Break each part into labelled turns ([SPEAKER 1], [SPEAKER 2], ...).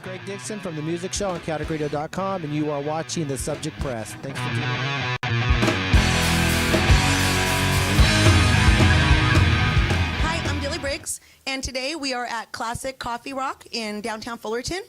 [SPEAKER 1] Greg Dickson from The Music Show on KaoticRadio.com, and you are watching The Subject Press. Thanks for tuning in.
[SPEAKER 2] And today we are at Classic Coffee Rock in downtown Fullerton.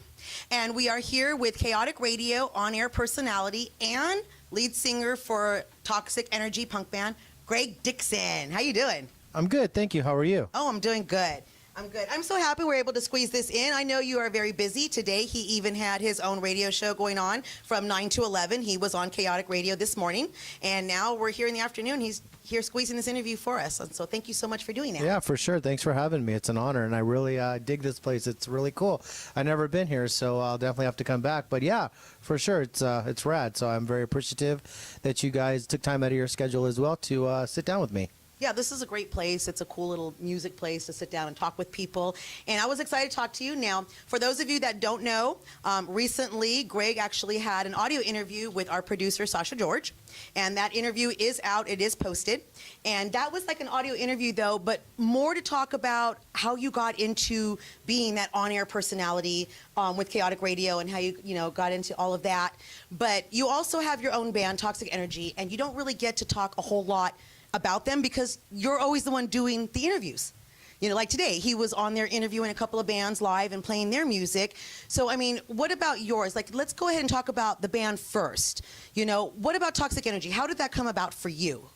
[SPEAKER 2] And we are here with Kaotic Radio on-air personality and lead singer for Toxic Energy punk band, Greg Dickson. How you doing?
[SPEAKER 1] I'm good, thank you. How are you?
[SPEAKER 2] Oh, I'm doing good. I'm good. I'm so happy we're able to squeeze this in. I know you are very busy today. He even had his own radio show going on from 9 to 11. He was on Kaotic Radio this morning. And now we're here in the afternoon. He's here squeezing this interview for us. And so thank you so much for doing that.
[SPEAKER 1] Yeah, for sure. Thanks for having me. It's an honor, and I really dig this place. It's really cool. I've never been here, so I'll definitely have to come back. But yeah, for sure, it's rad. So I'm very appreciative that you guys took time out of your schedule as well to sit down with me.
[SPEAKER 2] Yeah, this is a great place. It's a cool little music place to sit down and talk with people. And I was excited to talk to you. Now, for those of you that don't know, recently Greg actually had an audio interview with our producer, Sasha George. And that interview is out. It is posted. And that was like an audio interview, though, but more to talk about how you got into being that on-air personality with Kaotic Radio and how you got into all of that. But you also have your own band, Toxic Energy, and you don't really get to talk a whole lot about them because you're always the one doing the interviews. You know, like today, he was on there interviewing a couple of bands live and playing their music. So, I mean, what about yours? Like, let's go ahead and talk about the band first. You know, what about Toxic Energy? How did that come about for you?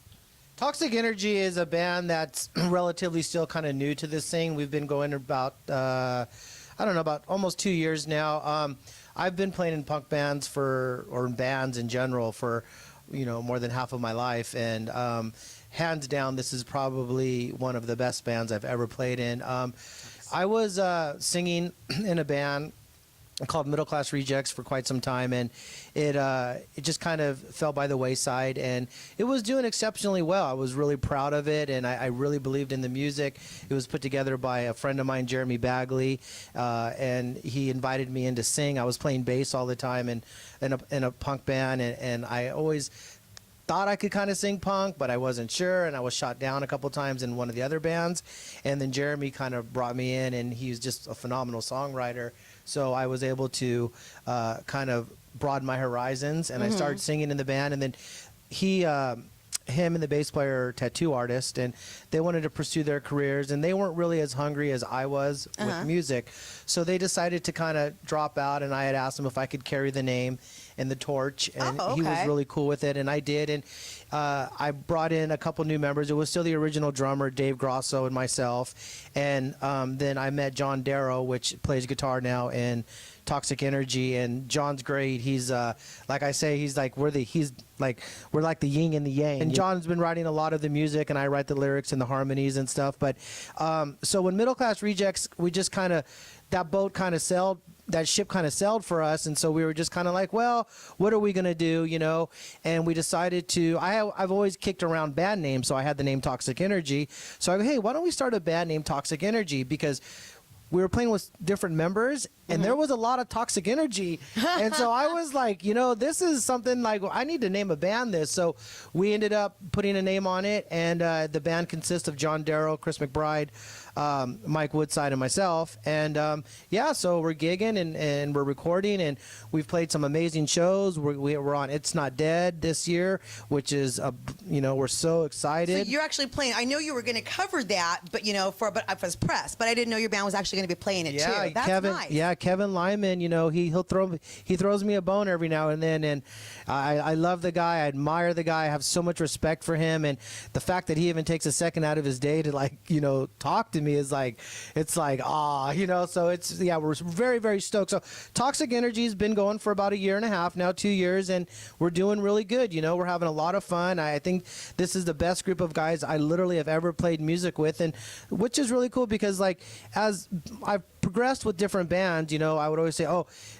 [SPEAKER 1] Toxic Energy is a band that's relatively still kind of new to this thing. We've been going about, I don't know, about almost 2 years now. I've been playing in punk bands or in bands in general for, more than half of my life. And hands down, this is probably one of the best bands I've ever played in. I was singing in a band called Middle Class Rejects for quite some time, and it just kind of fell by the wayside, and it was doing exceptionally well. I was really proud of it, and I really believed in the music. It was put together by a friend of mine, Jeremy Bagley, and he invited me in to sing. I was playing bass all the time in a punk band, and I always thought I could kind of sing punk, but I wasn't sure, and I was shot down a couple times in one of the other bands. And then Jeremy kind of brought me in, and he's just a phenomenal songwriter. So I was able to kind of broaden my horizons, and I started singing in the band. And then him and the bass player are tattoo artist, and they wanted to pursue their careers, and they weren't really as hungry as I was with music. So they decided to kind of drop out, and I had asked them if I could carry the name and the torch, and he was really cool with it, and I did. And I brought in a couple new members. It was still the original drummer, Dave Grosso, and myself. And then I met John Darrow, which plays guitar now in Toxic Energy, and John's great. He's like I say, he's like we're like the yin and the yang. And John's been writing a lot of the music, and I write the lyrics and the harmonies and stuff. But so when Middle Class Rejects, we just kind of, that boat kind of sailed. That ship kind of sailed for us, and so we were just kind of like, well, what are we gonna do, And we decided to. I've always kicked around band names, so I had the name Toxic Energy. So I go, hey, why don't we start a band named Toxic Energy? Because we were playing with different members, and there was a lot of toxic energy. And so I was like, this is something like, I need to name a band this. So we ended up putting a name on it, and the band consists of John Darrow, Chris McBride, Mike Woodside, and myself. And yeah, so we're gigging and we're recording, and we've played some amazing shows. We're on It's Not Dead this year, which is, we're so excited.
[SPEAKER 2] So you're actually playing. I know you were going to cover that, but for press, but I didn't know your band was actually going to be playing it too. That's
[SPEAKER 1] Kevin,
[SPEAKER 2] nice.
[SPEAKER 1] Yeah, Kevin Lyman, he throws me a bone every now and then, and I love the guy. I admire the guy. I have so much respect for him, and the fact that he even takes a second out of his day to talk to me is like, it's like, so it's, we're very, very stoked. So Toxic Energy has been going for about 1.5 years now, 2 years, and we're doing really good. We're having a lot of fun. I think this is the best group of guys I literally have ever played music with, and which is really cool because as I've progressed with different bands, I would always say,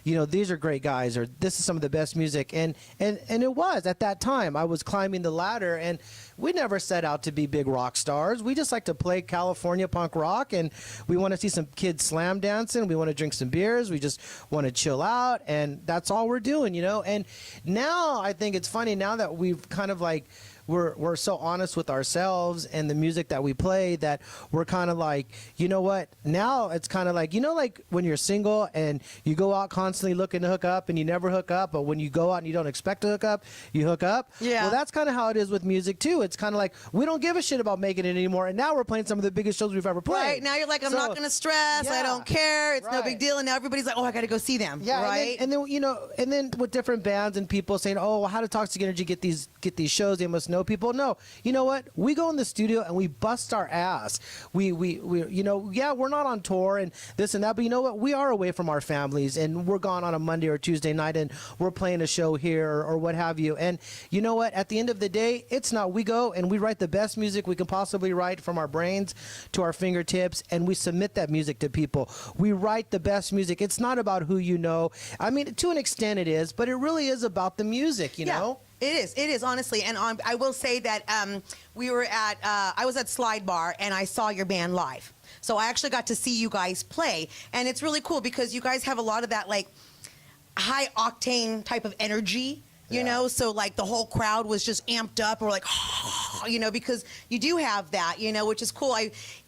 [SPEAKER 1] these are great guys, or this is some of the best music, and it was at that time. I was climbing the ladder, and we never set out to be big rock stars. We just like to play California punk rock, and we want to see some kids slam dancing. We want to drink some beers. We just want to chill out, and that's all we're doing, And now I think it's funny now that we've kind of we're so honest with ourselves and the music that we play that we're kind of like, you know what? Now it's kind of like, you know, like when you're single and you go out constantly looking to hook up and you never hook up, but when you go out and you don't expect to hook up, you hook up.
[SPEAKER 2] Yeah.
[SPEAKER 1] Well, that's kind of how it is with music too. It's kind of like we don't give a shit about making it anymore, and now we're playing some of the biggest shows we've ever played.
[SPEAKER 2] Right, now you're like, I'm not going to stress. I don't care. It's no big deal. And now everybody's like, oh, I got to go see them.
[SPEAKER 1] Yeah,
[SPEAKER 2] right.
[SPEAKER 1] And then you know, and then with different bands and people saying, oh, well, how did Toxic Energy get these shows? They must know people. No, you know what? We go in the studio and we bust our ass. We you know, yeah, we're not on tour and this and that, but you know what? We are away from our families and we're gone on a Monday or Tuesday night and we're playing a show here or what have you. And you know what? At the end of the day, it's not. We go and we write the best music we can possibly write from our brains to our fingertips, and we submit that music to people. We write the best music. It's not about who you know. I mean, to an extent it is, but it really is about the music, you know?
[SPEAKER 2] It is, honestly. And I will say that we were at, I was at Slide Bar and I saw your band live. So I actually got to see you guys play. And it's really cool because you guys have a lot of that, like, high octane type of energy. You know, so like the whole crowd was just amped up, or like, you know, because you do have that, you know, which is cool.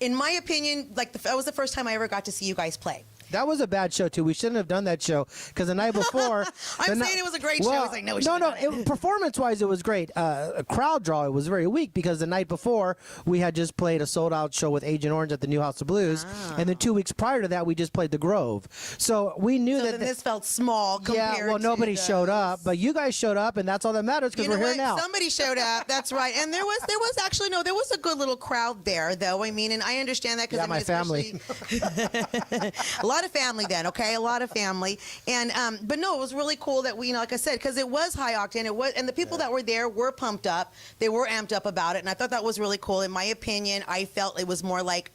[SPEAKER 2] In my opinion, like that was the first time I ever got to see you guys play.
[SPEAKER 1] That was a bad show too. We shouldn't have done that show because the night before.
[SPEAKER 2] I'm saying it was a great show. I was like, no,
[SPEAKER 1] performance-wise, it was great. A crowd draw, it was very weak because the night before we had just played a sold-out show with Agent Orange at the New House of Blues, and then 2 weeks prior to that, we just played the Grove. So we knew that
[SPEAKER 2] this felt small compared.
[SPEAKER 1] Yeah, well, nobody showed up, but you guys showed up, and that's all that matters because we're here now.
[SPEAKER 2] Somebody showed up. That's right, and there was actually there was a good little crowd there, though. I mean, and I understand that because
[SPEAKER 1] my family.
[SPEAKER 2] A lot of family then, okay, a lot of family, and but no, it was really cool that we, you know, like I said, because it was high octane, it was, and the people that were there were pumped up, they were amped up about it, and I thought that was really cool. In my opinion, I felt it was more like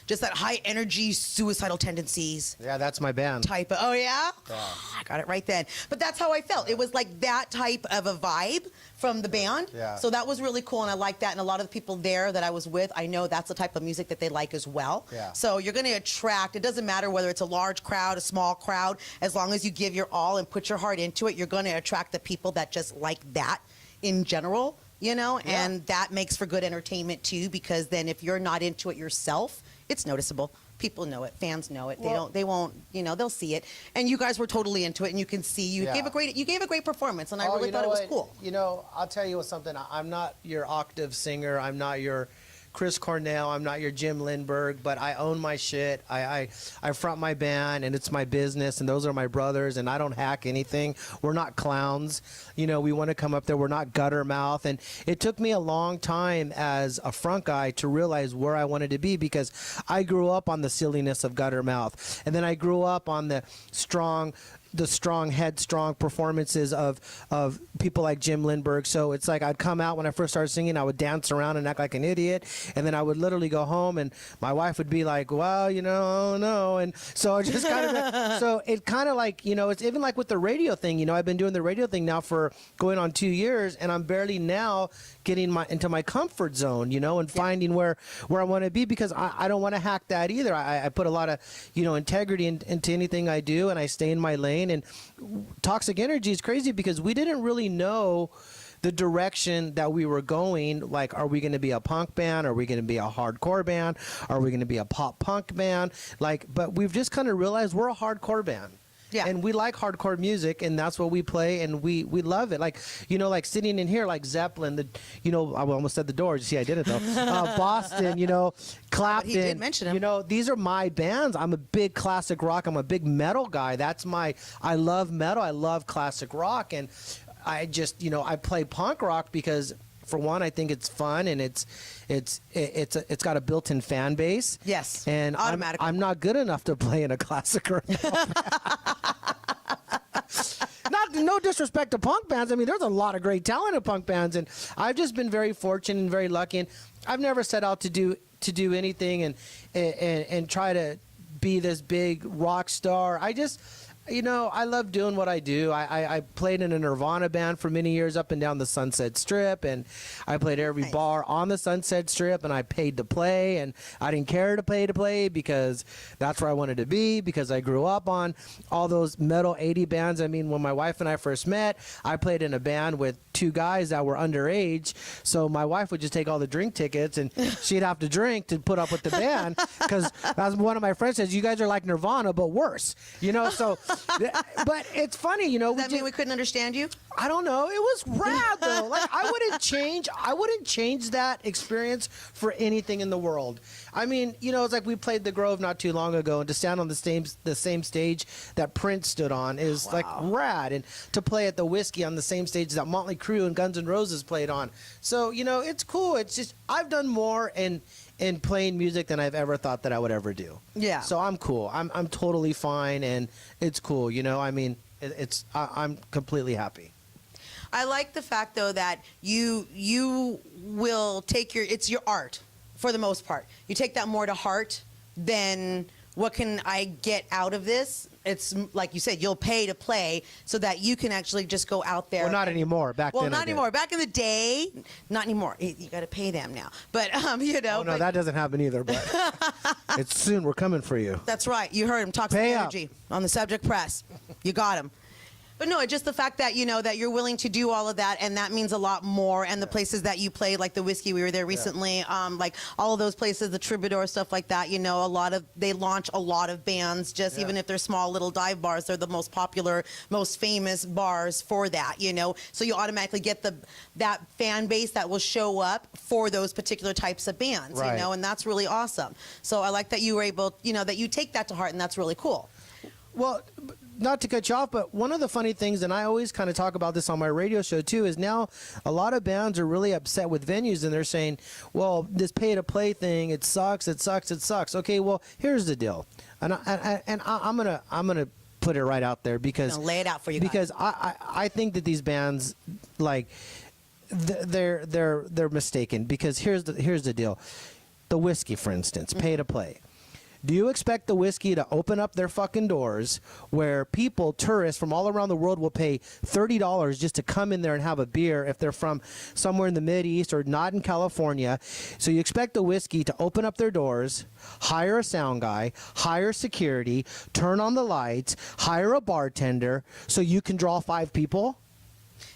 [SPEAKER 2] just that high energy, suicidal tendencies.
[SPEAKER 1] Yeah, that's my band.
[SPEAKER 2] Type of, oh yeah? I got it right then. But that's how I felt. It was like that type of a vibe from the band.
[SPEAKER 1] Yeah.
[SPEAKER 2] So that was really cool, and I liked that. And a lot of the people there that I was with, I know that's the type of music that they like as well.
[SPEAKER 1] Yeah.
[SPEAKER 2] So you're going to attract, it doesn't matter whether it's a large crowd, a small crowd, as long as you give your all and put your heart into it, you're going to attract the people that just like that in general, you know?
[SPEAKER 1] Yeah.
[SPEAKER 2] And that makes for good entertainment too, because then if you're not into it yourself, it's noticeable. People know it. Fans know it. They won't, you know, they'll see it. And you guys were totally into it, and you can see you gave a great performance, and I really thought it was cool.
[SPEAKER 1] You know, I'll tell you something. I'm not your octave singer. I'm not your Chris Cornell. I'm not your Jim Lindberg, but I own my shit. I front my band, and it's my business, and those are my brothers, and I don't hack anything. We're not clowns. You know, we want to come up there. We're not gutter mouth. And it took me a long time as a front guy to realize where I wanted to be, because I grew up on the silliness of gutter mouth, and then I grew up on the strong, headstrong performances of people like Jim Lindberg. So it's like I'd come out when I first started singing, I would dance around and act like an idiot, and then I would literally go home and my wife would be like, well, you know, oh no. And so it just kind of, so it kind of like, you know, it's even like with the radio thing, you know, I've been doing the radio thing now for going on 2 years, and I'm barely now getting into my comfort zone, you know, and finding where I want to be, because I don't want to hack that either. I put a lot of, you know, integrity into anything I do, and I stay in my lane. And Toxic Energy is crazy because we didn't really know the direction that we were going. Like, are we going to be a punk band? Are we going to be a hardcore band? Are we going to be a pop punk band? Like, but we've just kind of realized we're a hardcore band. Yeah. And we like hardcore music, and that's what we play, and we love it. Like, you know, like sitting in here, like Zeppelin, you know, I almost said the Doors. See, I did it though. Boston, you know, Clapton.
[SPEAKER 2] He did mention him.
[SPEAKER 1] You know, these are my bands. I'm a big classic rock. I'm a big metal guy. I love metal. I love classic rock, and I just, you know, I play punk rock because, for one, I think it's fun, and it's got a built-in fan base.
[SPEAKER 2] Yes,
[SPEAKER 1] and
[SPEAKER 2] automatically.
[SPEAKER 1] I'm not good enough to play in a classic or no disrespect to punk bands. I mean, there's a lot of great talent in punk bands, and I've just been very fortunate and very lucky. And I've never set out to do anything and try to be this big rock star. I love doing what I do. I played in a Nirvana band for many years up and down the Sunset Strip, and I played every
[SPEAKER 2] Nice.
[SPEAKER 1] bar on the Sunset Strip, and I paid to play, and I didn't care to play because that's where I wanted to be, because I grew up on all those metal 80 bands. I mean, when my wife and I first met, I played in a band with two guys that were underage, so my wife would just take all the drink tickets, and she'd have to drink to put up with the band, because as one of my friends says, you guys are like Nirvana, but worse, so... But it's funny,
[SPEAKER 2] Does that mean we couldn't understand you?
[SPEAKER 1] I don't know. It was rad though. Like I wouldn't change that experience for anything in the world. I mean, it's like we played the Grove not too long ago, and to stand on the same stage that Prince stood on is like rad, and to play at the Whiskey on the same stage that Motley Crue and Guns N' Roses played on. So it's cool. It's just I've done more in playing music than I've ever thought that I would ever do.
[SPEAKER 2] Yeah.
[SPEAKER 1] So I'm cool. I'm totally fine, and it's cool. I mean, I'm completely happy.
[SPEAKER 2] I like the fact though that you will take it's your art for the most part. You take that more to heart than what can I get out of this. It's like you said, you'll pay to play so that you can actually just go out there.
[SPEAKER 1] Well, not anymore. Back then.
[SPEAKER 2] Well, not anymore. Back in the day, not anymore. You got to pay them now. But
[SPEAKER 1] Oh no, that doesn't happen either. But it's soon. We're coming for you.
[SPEAKER 2] That's right. You heard him. Toxic
[SPEAKER 1] Pay up.
[SPEAKER 2] Energy on the Subject Press. You got him. But no, just the fact that that you're willing to do all of that, and that means a lot more. And the places that you played, like the Whiskey, we were there recently. Like all of those places, the Troubadour, stuff like that. They launch a lot of bands. Just even if they're small little dive bars, they're the most popular, most famous bars for that. So you automatically get that fan base that will show up for those particular types of bands.
[SPEAKER 1] Right.
[SPEAKER 2] And that's really awesome. So I like that you were able, that you take that to heart, and that's really cool.
[SPEAKER 1] Well, not to cut you off, but one of the funny things, and I always kind of talk about this on my radio show too, is now a lot of bands are really upset with venues, and they're saying, well, this pay-to-play thing, it sucks. Okay, well, here's the deal, and I'm gonna put it right out there because
[SPEAKER 2] lay it out for you guys.
[SPEAKER 1] Because I think that these bands, like, they're mistaken, because here's the deal. The Whiskey, for instance, pay to play. Do you expect the Whiskey to open up their fucking doors where tourists from all around the world will pay $30 just to come in there and have a beer if they're from somewhere in the Mideast or not in California? So you expect the Whiskey to open up their doors, hire a sound guy, hire security, turn on the lights, hire a bartender so you can draw 5 people?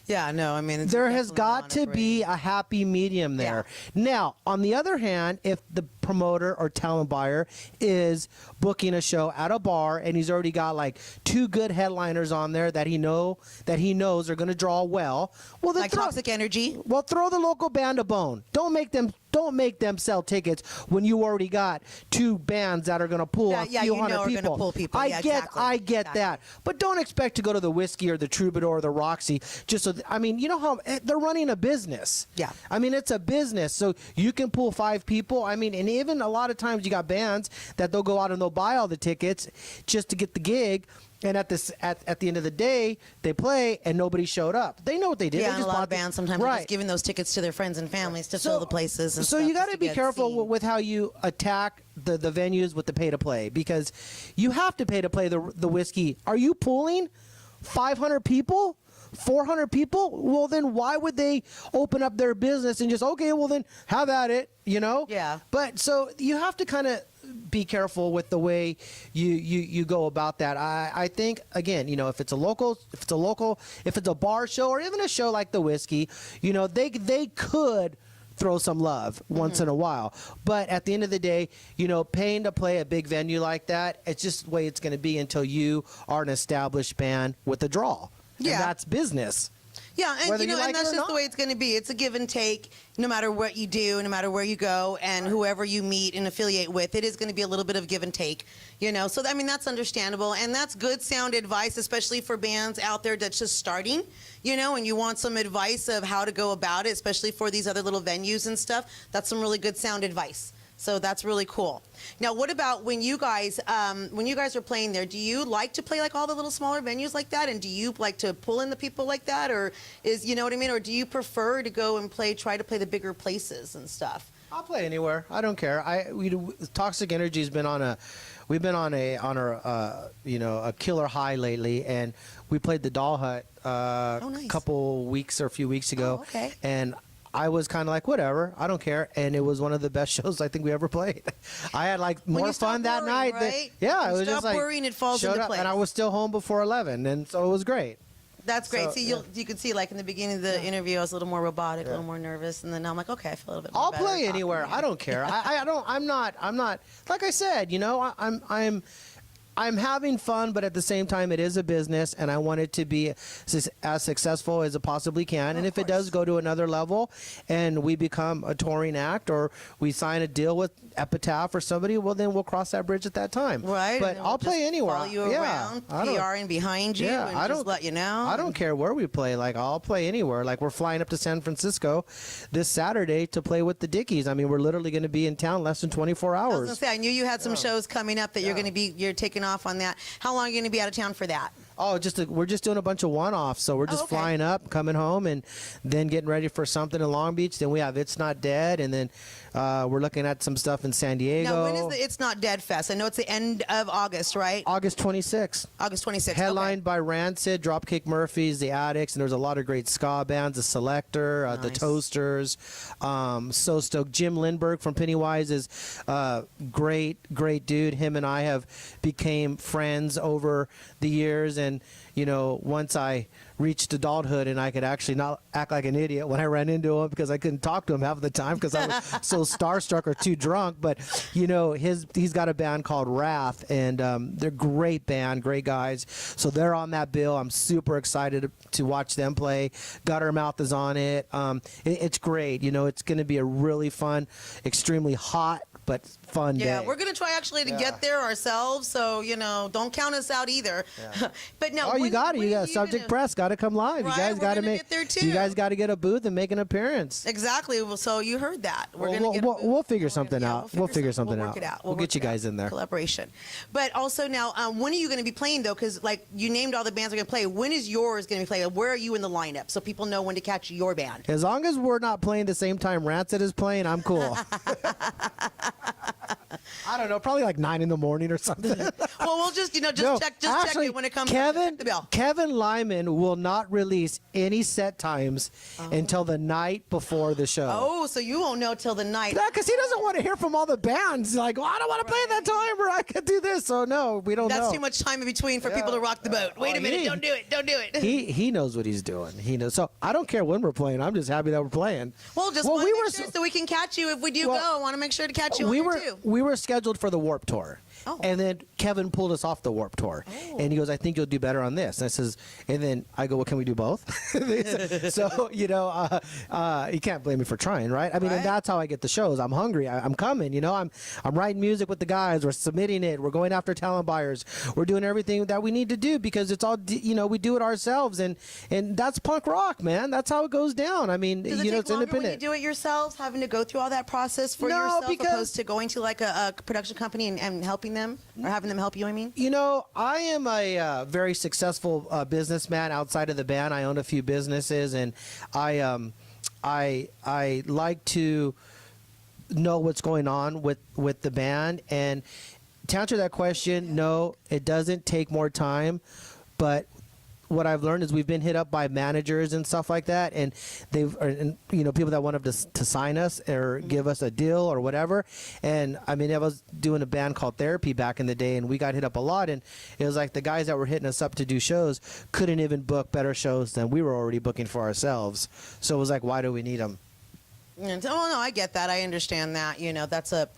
[SPEAKER 2] Yeah, no, I mean,
[SPEAKER 1] There has got to be a happy medium there.
[SPEAKER 2] Yeah.
[SPEAKER 1] Now, on the other hand, if the promoter or talent buyer is booking a show at a bar and he's already got like 2 good headliners on there that he knows are going to draw well, well, then
[SPEAKER 2] like Toxic Energy.
[SPEAKER 1] Well, throw the local band a bone. Don't make them sell tickets when you already got 2 bands that are going to pull a few hundred
[SPEAKER 2] are
[SPEAKER 1] people.
[SPEAKER 2] gonna pull people.
[SPEAKER 1] I
[SPEAKER 2] Yeah,
[SPEAKER 1] get
[SPEAKER 2] exactly.
[SPEAKER 1] that, but don't expect to go to the Whiskey or the Troubadour or the Roxy just so. I mean, you know how they're running a business.
[SPEAKER 2] Yeah.
[SPEAKER 1] I mean, it's a business, so you can pull 5 people. I mean, and even a lot of times you got bands that they'll go out and they'll buy all the tickets just to get the gig. And at the end of the day, they play and nobody showed up. They know what they did.
[SPEAKER 2] Yeah,
[SPEAKER 1] they
[SPEAKER 2] and
[SPEAKER 1] just
[SPEAKER 2] a lot
[SPEAKER 1] bought
[SPEAKER 2] of bands sometimes are
[SPEAKER 1] right.
[SPEAKER 2] just giving those tickets to their friends and families to fill the places. And
[SPEAKER 1] so
[SPEAKER 2] stuff
[SPEAKER 1] you got
[SPEAKER 2] just
[SPEAKER 1] to be
[SPEAKER 2] get
[SPEAKER 1] careful
[SPEAKER 2] seen.
[SPEAKER 1] with how you attack the venues with the pay to play, because you have to pay to play the Whiskey. Are you pulling 500 people? 400 people? Well, then why would they open up their business and just, okay, well then have at it,
[SPEAKER 2] Yeah.
[SPEAKER 1] But so you have to kind of be careful with the way you go about that. I think, again, if it's a bar show or even a show like the Whiskey, they could throw some love once in a while. But at the end of the day, paying to play a big venue like that, it's just the way it's going to be until you are an established band with a draw.
[SPEAKER 2] Yeah.
[SPEAKER 1] And that's business.
[SPEAKER 2] Yeah, and
[SPEAKER 1] Whether you like
[SPEAKER 2] and that's
[SPEAKER 1] it or
[SPEAKER 2] just the
[SPEAKER 1] not.
[SPEAKER 2] way it's going to be. It's a give and take, no matter what you do, no matter where you go, and whoever you meet and affiliate with. It is going to be a little bit of give and take, So I mean, that's understandable, and that's good sound advice, especially for bands out there that's just starting, and you want some advice of how to go about it, especially for these other little venues and stuff. That's some really good sound advice. So that's really cool. Now, what about when you guys are playing there? Do you like to play like all the little smaller venues like that? And do you like to pull in the people like that, or what I mean? Or do you prefer to go and try to play the bigger places and stuff?
[SPEAKER 1] I'll play anywhere. I don't care. Toxic Energy has been on we've been on a you know, a killer high lately, and we played the Doll Hut
[SPEAKER 2] nice.
[SPEAKER 1] couple weeks or a few weeks ago.
[SPEAKER 2] Oh, okay.
[SPEAKER 1] And I was kind of like, whatever, I don't care, and it was one of the best shows I think we ever played. I had like
[SPEAKER 2] When
[SPEAKER 1] more
[SPEAKER 2] you stop
[SPEAKER 1] fun that
[SPEAKER 2] worrying,
[SPEAKER 1] night.
[SPEAKER 2] right?
[SPEAKER 1] Yeah,
[SPEAKER 2] When
[SPEAKER 1] it
[SPEAKER 2] you
[SPEAKER 1] was just
[SPEAKER 2] stop
[SPEAKER 1] like
[SPEAKER 2] worrying, it falls
[SPEAKER 1] showed
[SPEAKER 2] into
[SPEAKER 1] up,
[SPEAKER 2] place.
[SPEAKER 1] and I was still home before 11, and so it was great.
[SPEAKER 2] That's great.
[SPEAKER 1] So,
[SPEAKER 2] See,
[SPEAKER 1] yeah.
[SPEAKER 2] you can see, like, in the beginning of the interview, I was a little more robotic, a little more nervous, and then now I'm like, okay, I feel a little bit more
[SPEAKER 1] I'll
[SPEAKER 2] better
[SPEAKER 1] play
[SPEAKER 2] talking
[SPEAKER 1] anywhere.
[SPEAKER 2] to you.
[SPEAKER 1] I don't care. I'm not. Like I said, you know, I'm having fun, but at the same time, it is a business, and I want it to be as successful as it possibly can. And if it does go to another level, and we become a touring act, or we sign a deal with Epitaph or somebody, well, then we'll cross that bridge at that time.
[SPEAKER 2] Right.
[SPEAKER 1] But
[SPEAKER 2] and then
[SPEAKER 1] I'll
[SPEAKER 2] we'll
[SPEAKER 1] play
[SPEAKER 2] just
[SPEAKER 1] anywhere.
[SPEAKER 2] Follow you around, PRing behind you, and
[SPEAKER 1] I
[SPEAKER 2] just
[SPEAKER 1] don't
[SPEAKER 2] let you know.
[SPEAKER 1] I don't care where we play. Like, I'll play anywhere. Like, we're flying up to San Francisco this Saturday to play with the Dickies. I mean, we're literally going to be in town less than 24
[SPEAKER 2] I was
[SPEAKER 1] hours.
[SPEAKER 2] gonna say, I knew you had some shows coming up that you're taking off on that. How long are you going to be out of town for that?
[SPEAKER 1] Oh, we're just doing a bunch of one-offs. So we're just
[SPEAKER 2] okay.
[SPEAKER 1] flying up, coming home, and then getting ready for something in Long Beach. Then we have It's Not Dead, and then we're looking at some stuff in San Diego.
[SPEAKER 2] Now, when is the It's Not Dead Fest? I know it's the end of August, right?
[SPEAKER 1] August 26th.
[SPEAKER 2] August 26th.
[SPEAKER 1] Headlined by Rancid, Dropkick Murphys, The Addicts, and there's a lot of great ska bands, The Selector, The
[SPEAKER 2] Nice.
[SPEAKER 1] Toasters. So stoked. Jim Lindbergh from Pennywise is great dude. Him and I have became friends over the years, and you know, once I reached adulthood and I could actually not act like an idiot when I ran into him, because I couldn't talk to him half the time because I was so starstruck or too drunk. But you know, he's got a band called Wrath, and they're great band, great guys. So they're on that bill. I'm super excited to watch them play. Guttermouth is on it. It's great. You know, it's going to be a really fun, extremely hot but fun
[SPEAKER 2] Yeah,
[SPEAKER 1] day.
[SPEAKER 2] we're going to try actually to get there ourselves, so, you know, don't count us out either. But now,
[SPEAKER 1] Oh, you got it. You got Subject Press. Got to come live.
[SPEAKER 2] Right,
[SPEAKER 1] you guys
[SPEAKER 2] we're
[SPEAKER 1] got to
[SPEAKER 2] gonna
[SPEAKER 1] make.
[SPEAKER 2] get there, too.
[SPEAKER 1] You guys got to get a booth and make an appearance.
[SPEAKER 2] Exactly. Well, so you heard that. We're
[SPEAKER 1] Well,
[SPEAKER 2] going to get.
[SPEAKER 1] we'll figure something out. We'll figure something
[SPEAKER 2] We'll
[SPEAKER 1] out.
[SPEAKER 2] work it out.
[SPEAKER 1] We'll
[SPEAKER 2] work
[SPEAKER 1] get you
[SPEAKER 2] it out.
[SPEAKER 1] guys in there.
[SPEAKER 2] Collaboration. But also now, when are you going to be playing though? Because like you named all the bands are going to play. When is yours going to be playing? Where are you in the lineup so people know when to catch your band?
[SPEAKER 1] As long as we're not playing the same time Rancid is playing, I'm cool. I don't know, probably like 9 in the morning or something.
[SPEAKER 2] Well, we'll just
[SPEAKER 1] No,
[SPEAKER 2] check
[SPEAKER 1] actually,
[SPEAKER 2] it when it comes.
[SPEAKER 1] Kevin,
[SPEAKER 2] check the bill.
[SPEAKER 1] Kevin Lyman will not release any set times until the night before the show.
[SPEAKER 2] Oh, so you won't know till the night.
[SPEAKER 1] Yeah, because he doesn't want to hear from all the bands. Like, well, I don't want to play that time, or I could do this. So no, we don't know.
[SPEAKER 2] That's too much time in between for people to rock the boat. Wait a minute, don't do it, don't do it.
[SPEAKER 1] He knows what he's doing. He knows. So I don't care when we're playing. I'm just happy that we're playing.
[SPEAKER 2] Well, just want to make sure so we can catch you if we do
[SPEAKER 1] Well,
[SPEAKER 2] go. I want to make sure to catch you.
[SPEAKER 1] we
[SPEAKER 2] on
[SPEAKER 1] were
[SPEAKER 2] there too.
[SPEAKER 1] we were scheduled for the Warp Tour.
[SPEAKER 2] Oh.
[SPEAKER 1] And then Kevin pulled us off the Warp Tour.
[SPEAKER 2] Oh.
[SPEAKER 1] And he goes, I think you'll do better on this. And I says, and then I go, well, can we do both? So, you know, you can't blame me for trying, right? I mean,
[SPEAKER 2] Right.
[SPEAKER 1] and that's how I get the shows. I'm hungry. I'm coming, you know, I'm writing music with the guys. We're submitting it. We're going after talent buyers. We're doing everything that we need to do because it's all, you know, we do it ourselves. And that's punk rock, man. That's how it goes down. I mean,
[SPEAKER 2] Does it
[SPEAKER 1] you know,
[SPEAKER 2] take
[SPEAKER 1] it's
[SPEAKER 2] longer when
[SPEAKER 1] independent.
[SPEAKER 2] you do it yourselves, having to go through all that process for
[SPEAKER 1] No,
[SPEAKER 2] yourself,
[SPEAKER 1] because-
[SPEAKER 2] opposed to going to like a production company and helping them or having them help you? I mean,
[SPEAKER 1] You know, I am a very successful businessman outside of the band. I own a few businesses, and I like to know what's going on with the band. And to answer that question, no, it doesn't take more time, but what I've learned is we've been hit up by managers and stuff like that, and you know, people that wanted to sign us or give us a deal or whatever. And I mean, I was doing a band called Therapy back in the day, and we got hit up a lot. And it was like the guys that were hitting us up to do shows couldn't even book better shows than we were already booking for ourselves. So it was like, why do we need them?
[SPEAKER 2] oh no, I get that. I understand that. You know, that's a.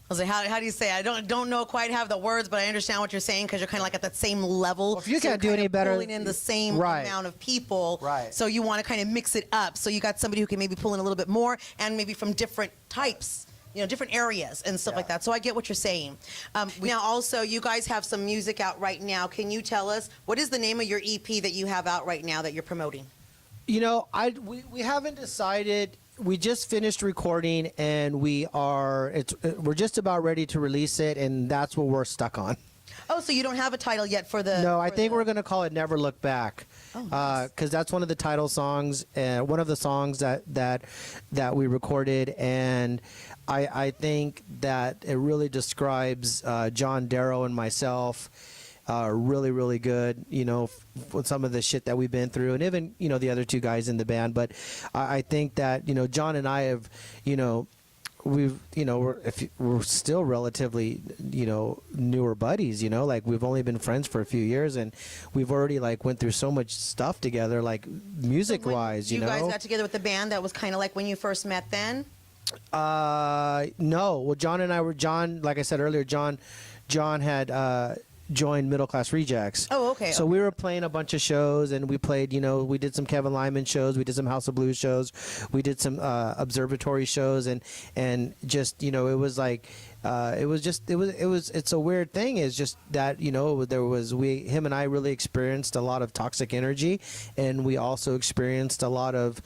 [SPEAKER 2] I was like, how do you say? I don't know quite have the words, but I understand what you're saying because you're kind of like at that same level.
[SPEAKER 1] Well, if you
[SPEAKER 2] so
[SPEAKER 1] can't
[SPEAKER 2] you're
[SPEAKER 1] do
[SPEAKER 2] kind
[SPEAKER 1] any
[SPEAKER 2] of
[SPEAKER 1] better-
[SPEAKER 2] pulling in the same
[SPEAKER 1] Right.
[SPEAKER 2] amount of people.
[SPEAKER 1] Right.
[SPEAKER 2] So you want to kind of mix it up. So you got somebody who can maybe pull in a little bit more and maybe from different types. You know, different areas and stuff like that. So I get what you're saying. Now, also, you guys have some music out right now. Can you tell us what is the name of your EP that you have out right now that you're promoting?
[SPEAKER 1] You know, we haven't decided. We just finished recording, and we're just about ready to release it, and that's what we're stuck on.
[SPEAKER 2] Oh, so you don't have a title yet for the?
[SPEAKER 1] No, I think we're going to call it Never Look Back.
[SPEAKER 2] nice.
[SPEAKER 1] Because that's one of the title songs and one of the songs that we recorded, and I think that it really describes John Darrow and myself really, really good, with some of the shit that we've been through, and even, the other two guys in the band. But I think that, John and I have, we're still relatively, newer buddies, like we've only been friends for a few years, and we've already like went through so much stuff together, like music wise,
[SPEAKER 2] you guys got together with the band, that was kind of like when you first met then?
[SPEAKER 1] No. Well, John, like I said earlier, John had joined Middle Class Rejects.
[SPEAKER 2] Oh, okay.
[SPEAKER 1] So we were playing a bunch of shows, and we played, we did some Kevin Lyman shows, we did some House of Blues shows, we did some Observatory shows, and just, it was like, it's a weird thing, is just that, him and I really experienced a lot of toxic energy, and we also experienced a lot of,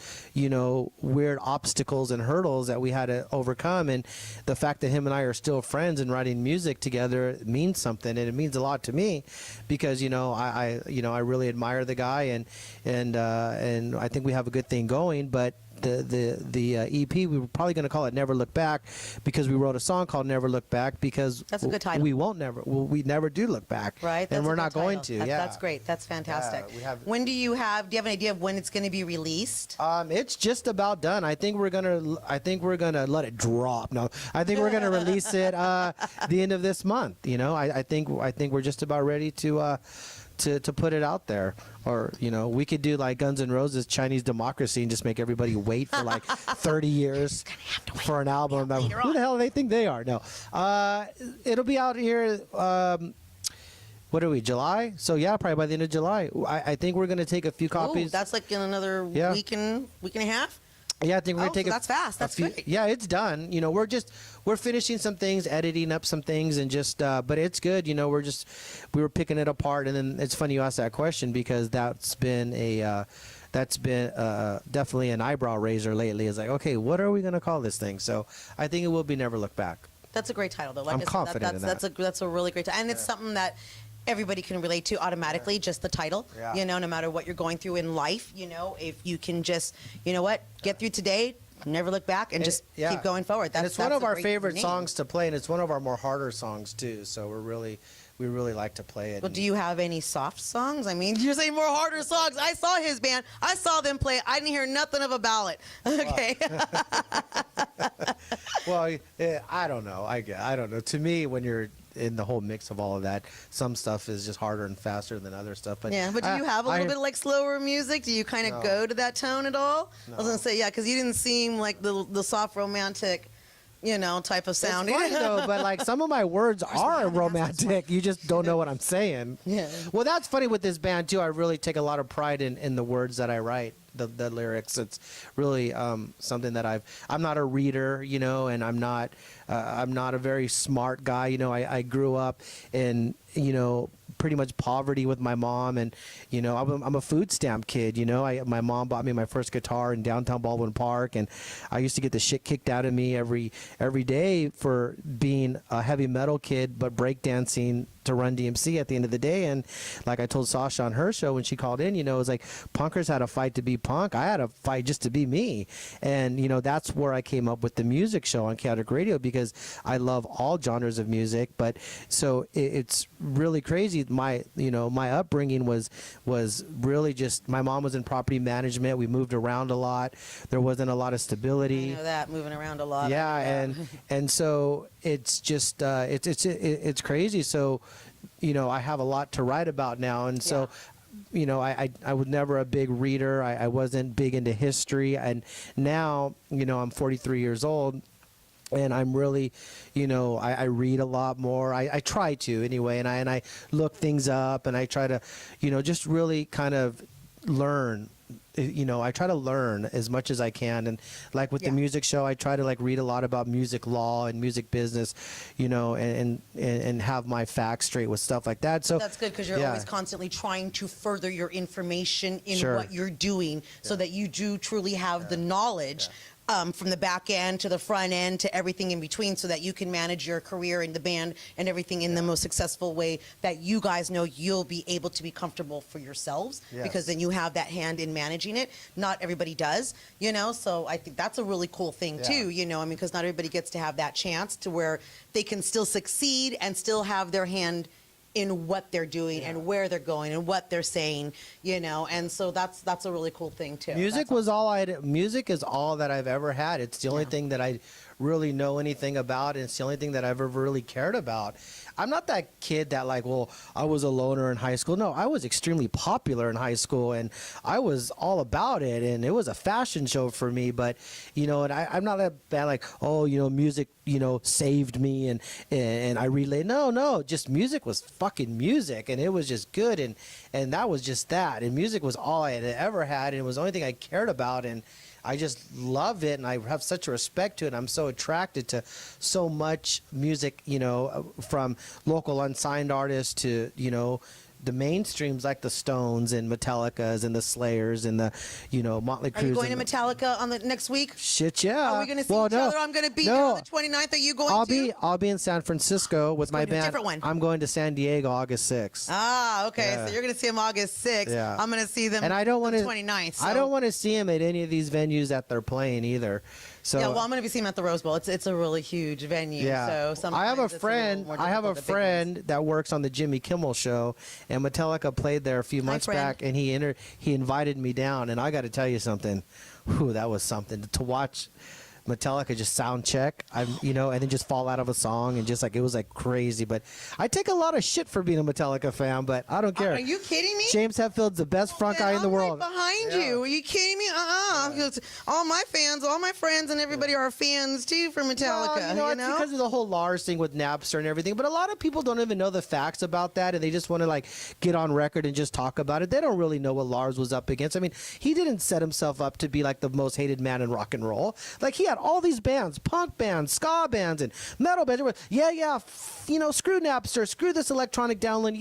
[SPEAKER 1] weird obstacles and hurdles that we had to overcome. And the fact that him and I are still friends and writing music together means something, and it means a lot to me, because, I really admire the guy, and I think we have a good thing going. But the EP, we were probably going to call it Never Look Back, because we wrote a song called Never Look Back, because
[SPEAKER 2] that's a good title.
[SPEAKER 1] We never do look back,
[SPEAKER 2] right?
[SPEAKER 1] And we're not going to.
[SPEAKER 2] That's great. That's fantastic.
[SPEAKER 1] Yeah,
[SPEAKER 2] do you have an idea of when it's going to be released?
[SPEAKER 1] It's just about done. I think we're gonna let it drop. No, I think we're gonna release it the end of this month. I think we're just about ready to put it out there. Or, we could do like Guns N' Roses, Chinese Democracy, and just make everybody wait for like 30 years for an album. Who the hell do they think they are? No. It'll be out here, what are we, July? So yeah, probably by the end of July. I think we're going to take a few copies.
[SPEAKER 2] Ooh, that's like in another week and a half?
[SPEAKER 1] Yeah, I think we're gonna take
[SPEAKER 2] that's fast. That's great.
[SPEAKER 1] Yeah, it's done. We're finishing some things, editing up some things, and just. But it's good. We were picking it apart, and then it's funny you asked that question, because that's been definitely an eyebrow raiser lately. It's like, okay, what are we gonna call this thing? So I think it will be Never Look Back.
[SPEAKER 2] That's a great title, though. Like
[SPEAKER 1] I'm confident in that.
[SPEAKER 2] That's a really great title, and it's something that everybody can relate to automatically, just the title.
[SPEAKER 1] Yeah.
[SPEAKER 2] No matter what you're going through in life, if you can just, get through today, never look back, and just keep going forward.
[SPEAKER 1] And it's one of our favorite songs to play, and it's one of our more harder songs too. So we really like to play it.
[SPEAKER 2] Well, do you have any soft songs? I mean, you're saying more harder songs. I saw his band. I saw them play. I didn't hear nothing of a ballad. Okay.
[SPEAKER 1] Well, I don't know. I don't know. To me, when you're in the whole mix of all of that, some stuff is just harder and faster than other stuff. But
[SPEAKER 2] yeah, but do you have a little bit of like slower music? Do you kind of go to that tone at all?
[SPEAKER 1] No.
[SPEAKER 2] I was gonna say, because you didn't seem like the soft romantic, type of sound.
[SPEAKER 1] It's funny though, but like some of my words are romantic. You just don't know what I'm saying.
[SPEAKER 2] Yeah.
[SPEAKER 1] Well, that's funny with this band too. I really take a lot of pride in the words that I write. The lyrics. It's really something that I'm not a reader, and I'm not a very smart guy. I grew up in pretty much poverty with my mom, and I'm a food stamp kid. My mom bought me my first guitar in downtown Baldwin Park, and I used to get the shit kicked out of me every day for being a heavy metal kid, but breakdancing to Run DMC at the end of the day. And like I told Sasha on her show when she called in, it was like punkers had a fight to be punk. I had a fight just to be me. And that's where I came up with the music show on Kaotic Radio, because I love all genres of music. But so it's really crazy. My upbringing was really just, my mom was in property management. We moved around a lot. There wasn't a lot of stability.
[SPEAKER 2] I know that, moving around a lot.
[SPEAKER 1] Yeah, and so it's just it's crazy. So I have a lot to write about now, and so I was never a big reader. I wasn't big into history, and now I'm 43 years old, and I'm really I read a lot more. I try to anyway, and I look things up, and I try to just really kind of learn. I try to learn as much as I can, and like with the music show, I try to like read a lot about music law and music business, and have my facts straight with stuff like that. So
[SPEAKER 2] that's good, because you're always constantly trying to further your information in what you're doing, so that you do truly have the knowledge. from the back end to the front end to everything in between, so that you can manage your career in the band and everything in the most successful way that you guys know you'll be able to be comfortable for yourselves,
[SPEAKER 1] Yes.
[SPEAKER 2] because then you have that hand in managing it. Not everybody does, so I think that's a really cool thing
[SPEAKER 1] Yeah.
[SPEAKER 2] too, because not everybody gets to have that chance to where they can still succeed and still have their hand in what they're doing and where they're going and what they're saying, and so that's a really cool thing too.
[SPEAKER 1] Music music is all that I've ever had. It's the only thing that I really know anything about, and it's the only thing that I've ever really cared about. I'm not that kid that I was a loner in high school. No, I was extremely popular in high school, and I was all about it, and it was a fashion show for me. But and I'm not that bad music saved me and I relate. No, just music was fucking music, and it was just good, and that was just that. And music was all I had ever had, and it was the only thing I cared about, and I just love it, and I have such a respect to it. I'm so attracted to so much music, from local unsigned artists to, the mainstreams like the Stones and Metallicas and the Slayers and the, Motley Crue.
[SPEAKER 2] Are you going to Metallica on the next week?
[SPEAKER 1] Shit, yeah.
[SPEAKER 2] Are we going to see each other? I'm going to be there on the 29th. Are you going to?
[SPEAKER 1] I'll be in San Francisco with my
[SPEAKER 2] going to a
[SPEAKER 1] band.
[SPEAKER 2] different one.
[SPEAKER 1] I'm going to San Diego August 6th.
[SPEAKER 2] Ah, okay.
[SPEAKER 1] Yeah.
[SPEAKER 2] So you're going to see them August 6th.
[SPEAKER 1] Yeah.
[SPEAKER 2] I'm going to see them
[SPEAKER 1] And I don't
[SPEAKER 2] on
[SPEAKER 1] want
[SPEAKER 2] the
[SPEAKER 1] to
[SPEAKER 2] 29th. So.
[SPEAKER 1] I don't want to see them at any of these venues that they're playing either. So
[SPEAKER 2] Yeah, well, I'm going to be seeing them at the Rose Bowl. It's a really huge venue.
[SPEAKER 1] yeah.
[SPEAKER 2] So
[SPEAKER 1] I have a
[SPEAKER 2] sometimes it's
[SPEAKER 1] friend.
[SPEAKER 2] little more
[SPEAKER 1] I have a
[SPEAKER 2] difficult, the big
[SPEAKER 1] friend
[SPEAKER 2] ones.
[SPEAKER 1] that works on the Jimmy Kimmel show, and Metallica played there a few months
[SPEAKER 2] friend.
[SPEAKER 1] back, and he invited me down, and I got to tell you something. Whew, that was something to watch. Metallica just sound check, and then just fall out of a song, and just it was crazy. But I take a lot of shit for being a Metallica fan, but I don't care.
[SPEAKER 2] Are you kidding me?
[SPEAKER 1] James Hetfield's the best front guy in the
[SPEAKER 2] I'm
[SPEAKER 1] world.
[SPEAKER 2] Right behind
[SPEAKER 1] Yeah.
[SPEAKER 2] you. Are you kidding me? Because all my fans, all my friends, and everybody are fans too for Metallica.
[SPEAKER 1] Well, it's because of the whole Lars thing with Napster and everything. But a lot of people don't even know the facts about that, and they just want to get on record and just talk about it. They don't really know what Lars was up against. I mean, he didn't set himself up to be the most hated man in rock and roll. He had all these bands, punk bands, ska bands, and metal bands. Screw Napster, screw this electronic download.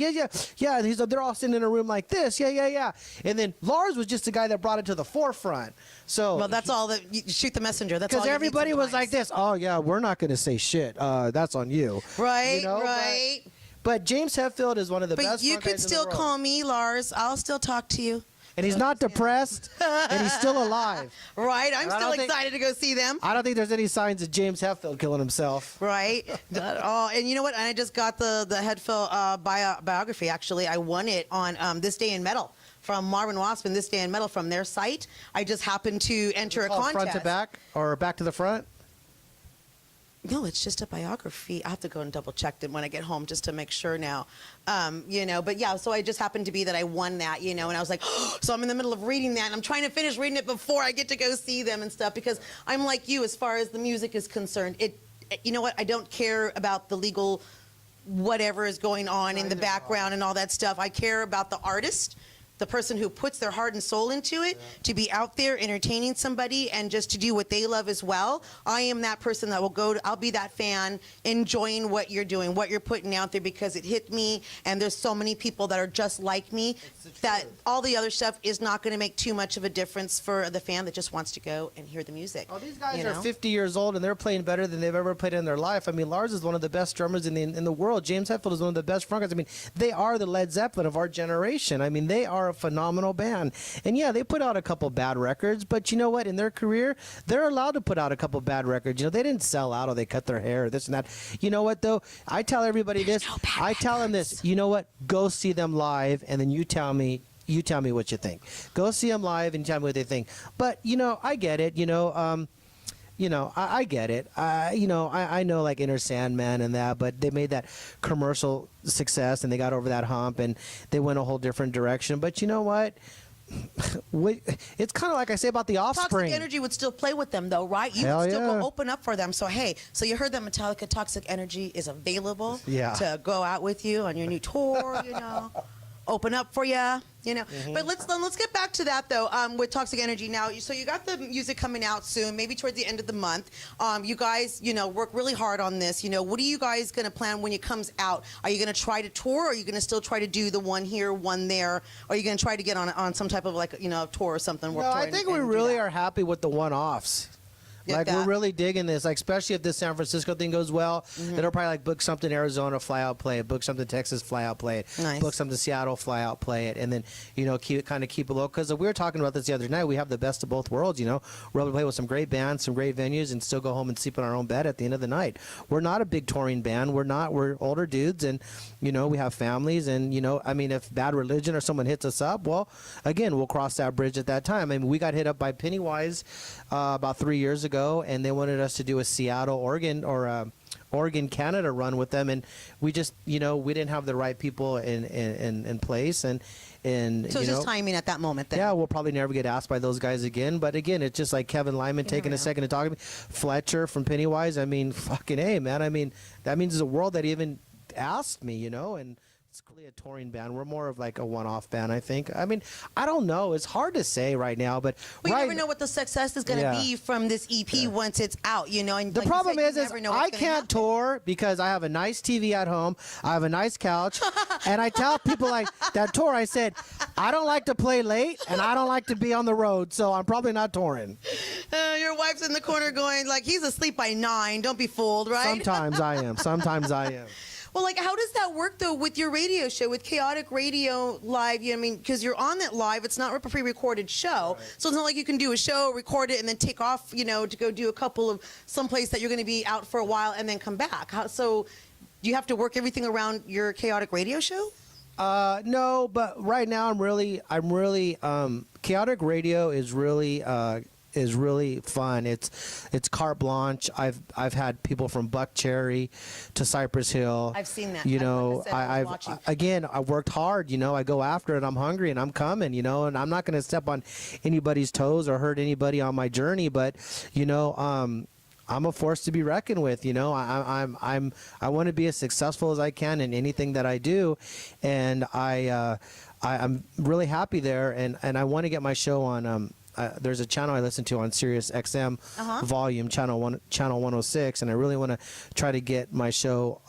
[SPEAKER 1] Yeah. They're all sitting in a room like this. Yeah. And then Lars was just the guy that brought it to the forefront. So
[SPEAKER 2] Well, that's all that you shoot the messenger. That's all.
[SPEAKER 1] because
[SPEAKER 2] you need
[SPEAKER 1] everybody was like
[SPEAKER 2] sometimes.
[SPEAKER 1] this. Oh yeah, we're not going to say shit. That's on you.
[SPEAKER 2] Right,
[SPEAKER 1] But-
[SPEAKER 2] right.
[SPEAKER 1] But James Hetfield is one of the
[SPEAKER 2] But
[SPEAKER 1] best.
[SPEAKER 2] you
[SPEAKER 1] front
[SPEAKER 2] could
[SPEAKER 1] guys in the
[SPEAKER 2] still
[SPEAKER 1] world.
[SPEAKER 2] call me Lars. I'll still talk to you.
[SPEAKER 1] And he's not depressed, and he's still alive.
[SPEAKER 2] Right? I'm
[SPEAKER 1] I
[SPEAKER 2] still
[SPEAKER 1] don't think-
[SPEAKER 2] excited to go see them.
[SPEAKER 1] I don't think there's any signs of James Hetfield killing himself.
[SPEAKER 2] Right. Not at all. And you know what? I just got the Hetfield biography. Actually, I won it on This Day in Metal from Marvin Wasp and This Day in Metal from their site. I just happened to enter a
[SPEAKER 1] Called
[SPEAKER 2] contest.
[SPEAKER 1] front to back or back to the front.
[SPEAKER 2] No, it's just a biography. I have to go and double check them when I get home just to make sure now. But yeah, so I just happened to be that I won that, and I was like, so I'm in the middle of reading that, and I'm trying to finish reading it before I get to go see them and stuff, because I'm like you as far as the music is concerned. You know what? I don't care about the legal whatever is going on in the background and all that stuff. I care about the artist, the person who puts their heart and soul into it, to be out there entertaining somebody and just to do what they love as well. I am that person that will I'll be that fan enjoying what you're doing, what you're putting out there, because it hit me, and there's so many people that are just like me that all the other stuff is not going to make too much of a difference for the fan that just wants to go and hear the music.
[SPEAKER 1] Oh, these guys
[SPEAKER 2] you
[SPEAKER 1] are
[SPEAKER 2] know?
[SPEAKER 1] 50 years old, and they're playing better than they've ever played in their life. I mean, Lars is one of the best drummers in the world. James Hetfield is one of the best front guys. I mean, they are the Led Zeppelin of our generation. I mean, they are a phenomenal band. And yeah, they put out a couple bad records, but you know what? In their career, they're allowed to put out a couple bad records. They didn't sell out or they cut their hair or this and that. You know what, though? I tell everybody this. I tell them this. You know what? Go see them live, and then you tell me what you think. Go see them live and tell me what they think. But, I get it. I get it. I know like Inner Sandman and that, but they made that commercial success and they got over that hump and they went a whole different direction. But you know what? It's kind of like I say about the Offspring.
[SPEAKER 2] Toxic Energy would still play with them, though, right? You
[SPEAKER 1] Hell
[SPEAKER 2] would still
[SPEAKER 1] yeah.
[SPEAKER 2] go open up for them. So, hey, so you heard that Metallica Toxic Energy is available
[SPEAKER 1] Yeah.
[SPEAKER 2] to go out with you on your new tour, open up for you,
[SPEAKER 1] Mm-hmm.
[SPEAKER 2] But let's get back to that, though, with Toxic Energy. Now, so you got the music coming out soon, maybe towards the end of the month. You guys, work really hard on this. What are you guys going to plan when it comes out? Are you going to try to tour, or are you going to still try to do the one here, one there? Or are you going to try to get on some type of tour or something?
[SPEAKER 1] No, I think we really are happy with the one-offs. Like,
[SPEAKER 2] that.
[SPEAKER 1] we're really digging this. Like, especially if this San Francisco thing goes well, then I'll probably like book something Arizona, fly out, play it. Book something Texas, fly out, play it.
[SPEAKER 2] Nice.
[SPEAKER 1] Book something Seattle, fly out, play it. And then, you know, keep it low. Because we were talking about this the other night. We have the best of both worlds, you know. We're able to play with some great bands, some great venues, and still go home and sleep in our own bed at the end of the night. We're not a big touring band. We're older dudes, and, you know, we have families. And, you know, I mean, if Bad Religion or someone hits us up, well, again, we'll cross that bridge at that time. I mean, we got hit up by Pennywise about 3 years ago, and they wanted us to do a Seattle, Oregon, or Oregon, Canada run with them, and we just, you know, we didn't have the right people in place, and
[SPEAKER 2] So it's
[SPEAKER 1] you know,
[SPEAKER 2] just timing at that moment then.
[SPEAKER 1] yeah, we'll probably never get asked by those guys again. But again, it's just like Kevin Lyman taking a second to talk to me. Fletcher from Pennywise. I mean, fucking A, man. I mean, that means there's a world that even asked me, you know, and it's clearly a touring band. We're more of like a one-off band, I think. I mean, I don't know. It's hard to say right now, but
[SPEAKER 2] We never know what the success is going to be from this EP once it's out, you know. And
[SPEAKER 1] the
[SPEAKER 2] like you
[SPEAKER 1] problem
[SPEAKER 2] said, you
[SPEAKER 1] is
[SPEAKER 2] never know what's
[SPEAKER 1] I
[SPEAKER 2] gonna
[SPEAKER 1] can't
[SPEAKER 2] happen.
[SPEAKER 1] tour because I have a nice TV at home. I have a nice couch. And I tell people like that tour, I said, I don't like to play late and I don't like to be on the road. So I'm probably not touring.
[SPEAKER 2] Your wife's in the corner going like, he's asleep by 9. Don't be fooled, right?
[SPEAKER 1] Sometimes I am. Sometimes I am.
[SPEAKER 2] Well, like, how does that work, though, with your radio show, with Kaotic Radio Live? You know, I mean, because you're on it live. It's not a pre-recorded show.
[SPEAKER 1] Right.
[SPEAKER 2] So it's not like you can do a show, record it, and then take off, you know, to go do a couple of someplace that you're going to be out for a while and then come back. So do you have to work everything around your Kaotic Radio show?
[SPEAKER 1] No, but right now I'm really Chaotic Radio is really fun. It's carte blanche. I've had people from Buck Cherry to Cypress Hill.
[SPEAKER 2] I've seen that.
[SPEAKER 1] You know,
[SPEAKER 2] I was watching.
[SPEAKER 1] I worked hard. You know, I go after it. I'm hungry and I'm coming. You know, and I'm not going to step on anybody's toes or hurt anybody on my journey. But you know, I'm a force to be reckoned with. You know, I want to be as successful as I can in anything that I do, and I'm really happy there, and I want to get my show on. There's a channel I listen to on Sirius XM volume channel 106, and I really want to try to get my show.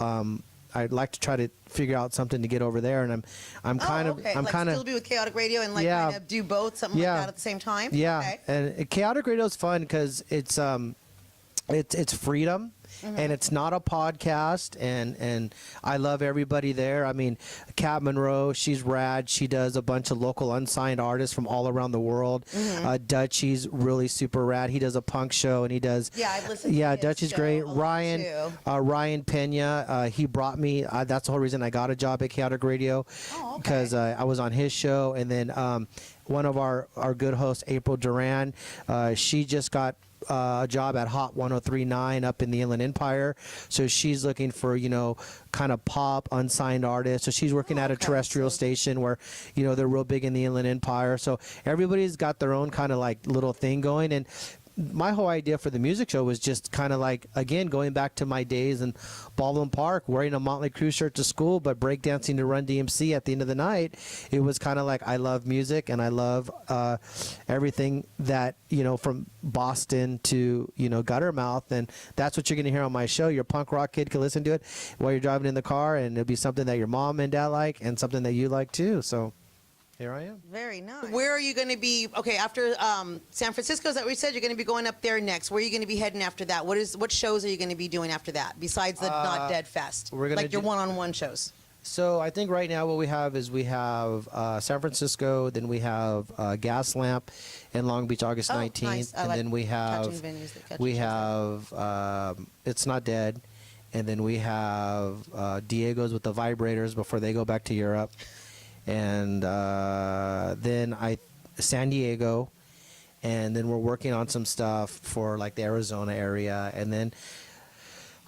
[SPEAKER 1] I'd like to try to figure out something to get over there, and I'm kind of
[SPEAKER 2] still be with Chaotic Radio and kind of do both, something like that at the same time.
[SPEAKER 1] Yeah,
[SPEAKER 2] okay.
[SPEAKER 1] And Chaotic Radio is fun because it's freedom. And it's not a podcast, and I love everybody there. I mean, Kat Monroe, she's rad. She does a bunch of local unsigned artists from all around the world. Dutchie's really super rad. He does a punk show, and he does.
[SPEAKER 2] Yeah, I've listened to
[SPEAKER 1] Yeah,
[SPEAKER 2] his
[SPEAKER 1] Dutchie's
[SPEAKER 2] show
[SPEAKER 1] great.
[SPEAKER 2] a lot,
[SPEAKER 1] Ryan Pena, he brought me. That's the whole reason I got a job at Chaotic Radio, because I was on his show, and then one of our good hosts, April Duran, she just got a job at Hot 103.9 up in the Inland Empire, so she's looking for, you know, kind of pop unsigned artists. So she's working at a terrestrial station where, you know, they're real big in the Inland Empire. So everybody's got their own kind of like little thing going, and my whole idea for the music show was just kind of like, again, going back to my days in Baldwin Park, wearing a Motley Crue shirt to school, but breakdancing to Run DMC at the end of the night. It was kind of like, I love music, and I love everything that, you know, from Boston to, you know, Guttermouth, and that's what you're going to hear on my show. Your punk rock kid can listen to it while you're driving in the car, and it'll be something that your mom and dad like, and something that you like too. So here I am.
[SPEAKER 2] Very nice. Where are you going to be? Okay, after San Francisco, is that what you said? You're going to be going up there next. Where are you going to be heading after that? What shows are you going to be doing after that, besides the Not Dead Fest?
[SPEAKER 1] We're gonna
[SPEAKER 2] like your one-on-one shows.
[SPEAKER 1] So I think right now what we have is we have San Francisco, then we have Gas Lamp in Long Beach, August 19th,
[SPEAKER 2] nice. I
[SPEAKER 1] and
[SPEAKER 2] like
[SPEAKER 1] then we have
[SPEAKER 2] catching venues that catch shows.
[SPEAKER 1] It's Not Dead, and then we have Diego's with the Vibrators before they go back to Europe. And then San Diego, and then we're working on some stuff for like the Arizona area, and then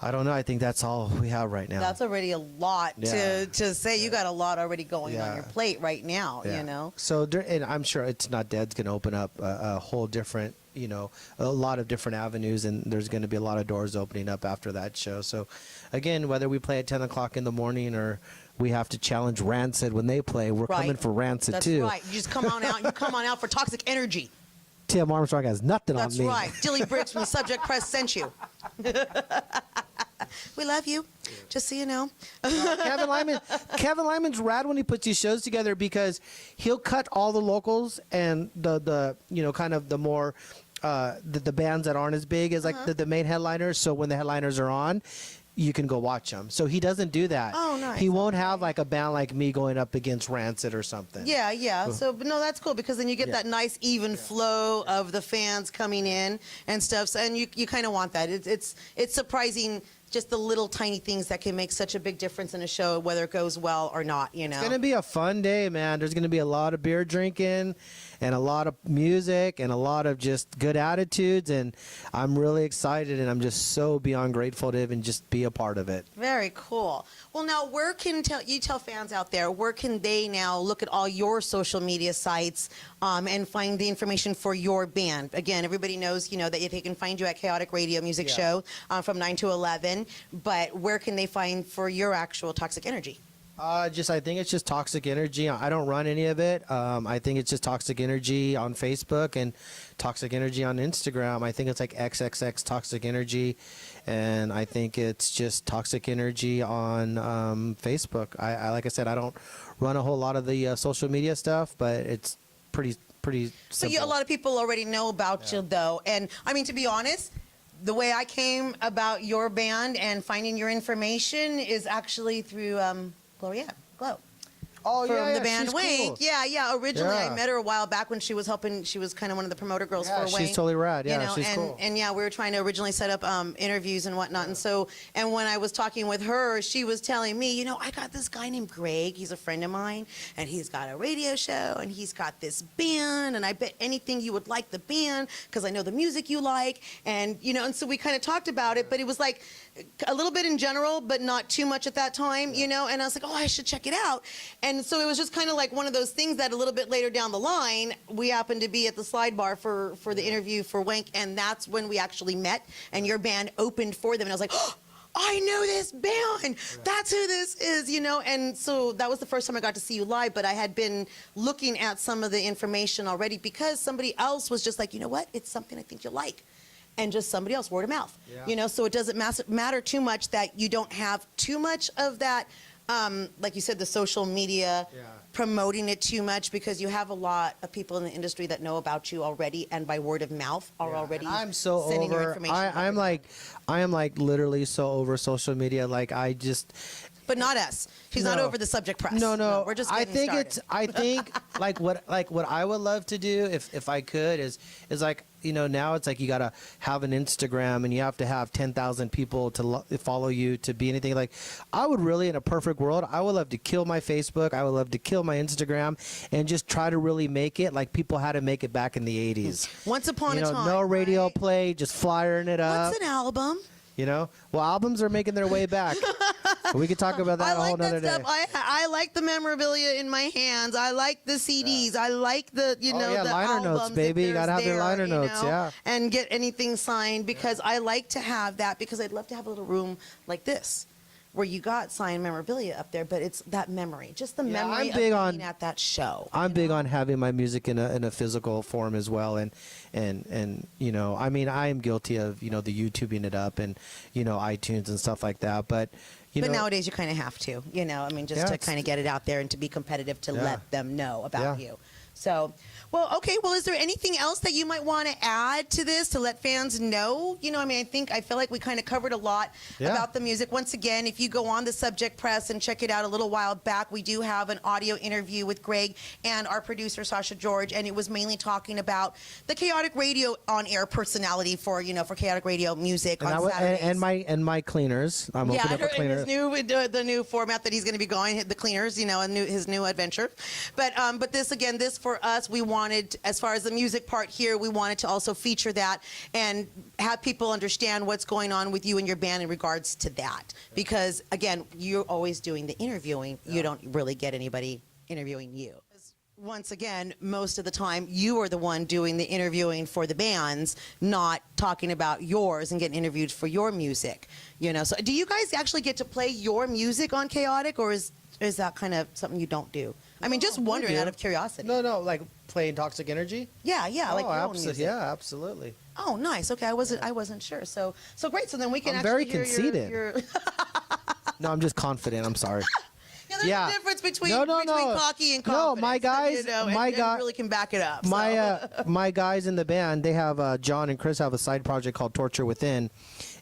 [SPEAKER 1] I don't know. I think that's all we have right now.
[SPEAKER 2] That's already a lot to say. You got a lot already going on your plate right now.
[SPEAKER 1] Yeah.
[SPEAKER 2] You know.
[SPEAKER 1] So, and I'm sure It's Not Dead's going to open up a whole different, you know, a lot of different avenues, and there's going to be a lot of doors opening up after that show. So, again, whether we play at 10 o'clock in the morning or we have to challenge Rancid when they play, we're coming for Rancid
[SPEAKER 2] That's
[SPEAKER 1] too.
[SPEAKER 2] That's right. You just come on out. You come on out for Toxic Energy.
[SPEAKER 1] Tim Armstrong has nothing
[SPEAKER 2] That's
[SPEAKER 1] on me.
[SPEAKER 2] right. Dilly Briggs from the Subject Press sent you. We love you, just so you know.
[SPEAKER 1] Kevin Lyman's rad when he puts these shows together, because he'll cut all the locals and the you know, kind of the more the bands that aren't as big as like the main headliners. So when the headliners are on, you can go watch them. So he doesn't do that.
[SPEAKER 2] Oh, nice.
[SPEAKER 1] He won't have like a band like me going up against Rancid or something.
[SPEAKER 2] Yeah, yeah. So, but no, that's cool because then you get
[SPEAKER 1] Yeah.
[SPEAKER 2] that nice even flow of the fans coming in and stuff. So, and you kind of want that. It's surprising just the little tiny things that can make such a big difference in a show, whether it goes well or not. You know,
[SPEAKER 1] It's gonna be a fun day, man. There's gonna be a lot of beer drinking, and a lot of music, and a lot of just good attitudes. And I'm really excited, and I'm just so beyond grateful to even just be a part of it.
[SPEAKER 2] Very cool. Well, now where can you tell fans out there where can they now look at all your social media sites and find the information for your band? Again, everybody knows that they can find you at Kaotic Radio Music
[SPEAKER 1] Yeah.
[SPEAKER 2] Show from 9 to 11. But where can they find for your actual Toxic Energy?
[SPEAKER 1] I think it's just Toxic Energy. I don't run any of it. I think it's just Toxic Energy on Facebook and Toxic Energy on Instagram. I think it's like XXX Toxic Energy, and I think it's just Toxic Energy on Facebook. I like I said, I don't run a whole lot of the social media stuff, but it's pretty
[SPEAKER 2] So
[SPEAKER 1] simple.
[SPEAKER 2] a lot of people already know about you, though. And I mean, to be honest, the way I came about your band and finding your information is actually through Gloria Glow.
[SPEAKER 1] Oh,
[SPEAKER 2] From
[SPEAKER 1] yeah,
[SPEAKER 2] the band
[SPEAKER 1] she's
[SPEAKER 2] Wink.
[SPEAKER 1] cool.
[SPEAKER 2] Yeah. Originally, I
[SPEAKER 1] Yeah.
[SPEAKER 2] met her a while back when she was helping. She was kind of one of the promoter girls
[SPEAKER 1] Yeah,
[SPEAKER 2] for
[SPEAKER 1] she's
[SPEAKER 2] Wink.
[SPEAKER 1] totally rad. Yeah, she's
[SPEAKER 2] and,
[SPEAKER 1] cool.
[SPEAKER 2] And yeah, we were trying to originally set up interviews and whatnot. And when I was talking with her, she was telling me, I got this guy named Greg. He's a friend of mine, and he's got a radio show, and he's got this band, and I bet anything you would like the band because I know the music you like, and and so we kind of talked about it, but it was like a little bit in general, but not too much at that time, and I was like, oh, I should check it out. And so it was just kind of like one of those things that a little bit later down the line, we happened to be at the slide bar for the interview for Wink, and that's when we actually met, and your band opened for them, and I was like, oh, I know this band. That's who this is, And so that was the first time I got to see you live, but I had been looking at some of the information already because somebody else was just like, you know what? It's something I think you'll like. And just somebody else, word of mouth.
[SPEAKER 1] Yeah.
[SPEAKER 2] So it doesn't matter too much that you don't have too much of that, like you said, the social media promoting it too much because you have a lot of people in the industry that know about you already and by word of mouth are already
[SPEAKER 1] And I'm so
[SPEAKER 2] sending your
[SPEAKER 1] over.
[SPEAKER 2] information.
[SPEAKER 1] I am like literally so over social media. Like I just.
[SPEAKER 2] But not us. She's not
[SPEAKER 1] No.
[SPEAKER 2] over the subject press.
[SPEAKER 1] No.
[SPEAKER 2] We're just
[SPEAKER 1] I
[SPEAKER 2] getting
[SPEAKER 1] think
[SPEAKER 2] started.
[SPEAKER 1] I think like what I would love to do if I could is like now it's like you gotta have an Instagram and you have to have 10,000 people to follow you to be anything. Like I would really, in a perfect world, I would love to kill my Facebook. I would love to kill my Instagram and just try to really make it like people had to make it back in the 80s.
[SPEAKER 2] Once upon a time.
[SPEAKER 1] No radio
[SPEAKER 2] right?
[SPEAKER 1] play, just flyering it up.
[SPEAKER 2] What's an album?
[SPEAKER 1] Well, albums are making their way back. We could talk about that
[SPEAKER 2] I
[SPEAKER 1] a whole
[SPEAKER 2] like
[SPEAKER 1] nother
[SPEAKER 2] that
[SPEAKER 1] day.
[SPEAKER 2] stuff. I like the memorabilia in my hands. I like the CDs. I like the the
[SPEAKER 1] liner
[SPEAKER 2] albums
[SPEAKER 1] notes, baby.
[SPEAKER 2] if
[SPEAKER 1] You gotta
[SPEAKER 2] there's
[SPEAKER 1] have your
[SPEAKER 2] there,
[SPEAKER 1] liner notes, yeah.
[SPEAKER 2] And get anything signed because I like to have that because I'd love to have a little room like this where you got signed memorabilia up there, but it's that memory, just the
[SPEAKER 1] Yeah,
[SPEAKER 2] memory
[SPEAKER 1] I'm big
[SPEAKER 2] of being
[SPEAKER 1] on-
[SPEAKER 2] at that show.
[SPEAKER 1] I'm big on having my music in a physical form as well, and I mean I am guilty of the YouTubing it up and iTunes and stuff like that, but
[SPEAKER 2] But nowadays you kind of have to, I mean, just
[SPEAKER 1] Yeah,
[SPEAKER 2] to
[SPEAKER 1] it's-
[SPEAKER 2] kind of get it out there and to be competitive to
[SPEAKER 1] Yeah.
[SPEAKER 2] let them know about
[SPEAKER 1] Yeah.
[SPEAKER 2] you. So, okay. Well, is there anything else that you might want to add to this to let fans know? I mean, I feel like we kind of covered a lot
[SPEAKER 1] Yeah.
[SPEAKER 2] about the music. Once again, if you go on the Subject Press and check it out a little while back, we do have an audio interview with Greg and our producer, Sasha George, and it was mainly talking about the Chaotic Radio on-air personality for Chaotic Radio music on Saturdays.
[SPEAKER 1] and my cleaners. I'm opening up a
[SPEAKER 2] and
[SPEAKER 1] cleaner.
[SPEAKER 2] his the new format that he's going to be going, the cleaners, his new adventure. But this for us, we wanted, as far as the music part here, we wanted to also feature that and have people understand what's going on with you and your band in regards to that. Because again, you're always doing the interviewing. You don't really get anybody interviewing you. Once again, most of the time, you are the one doing the interviewing for the bands, not talking about yours and getting interviewed for your music. So do you guys actually get to play your music on Chaotic, or is that kind of something you don't do? I mean, just wondering out of curiosity.
[SPEAKER 1] No, like playing Toxic Energy.
[SPEAKER 2] Yeah, like your own music.
[SPEAKER 1] Yeah, absolutely.
[SPEAKER 2] Oh, nice. Okay, I wasn't sure. So great. So then we can
[SPEAKER 1] I'm
[SPEAKER 2] actually
[SPEAKER 1] very
[SPEAKER 2] hear
[SPEAKER 1] conceited.
[SPEAKER 2] your
[SPEAKER 1] No, I'm just confident. I'm sorry.
[SPEAKER 2] Yeah, there's
[SPEAKER 1] Yeah.
[SPEAKER 2] a difference between
[SPEAKER 1] No,
[SPEAKER 2] cocky and confidence.
[SPEAKER 1] No, my guys,
[SPEAKER 2] you know,
[SPEAKER 1] my
[SPEAKER 2] and
[SPEAKER 1] guy,
[SPEAKER 2] really can back it up.
[SPEAKER 1] my guys in the band, they have John and Chris have a side project called Torture Within,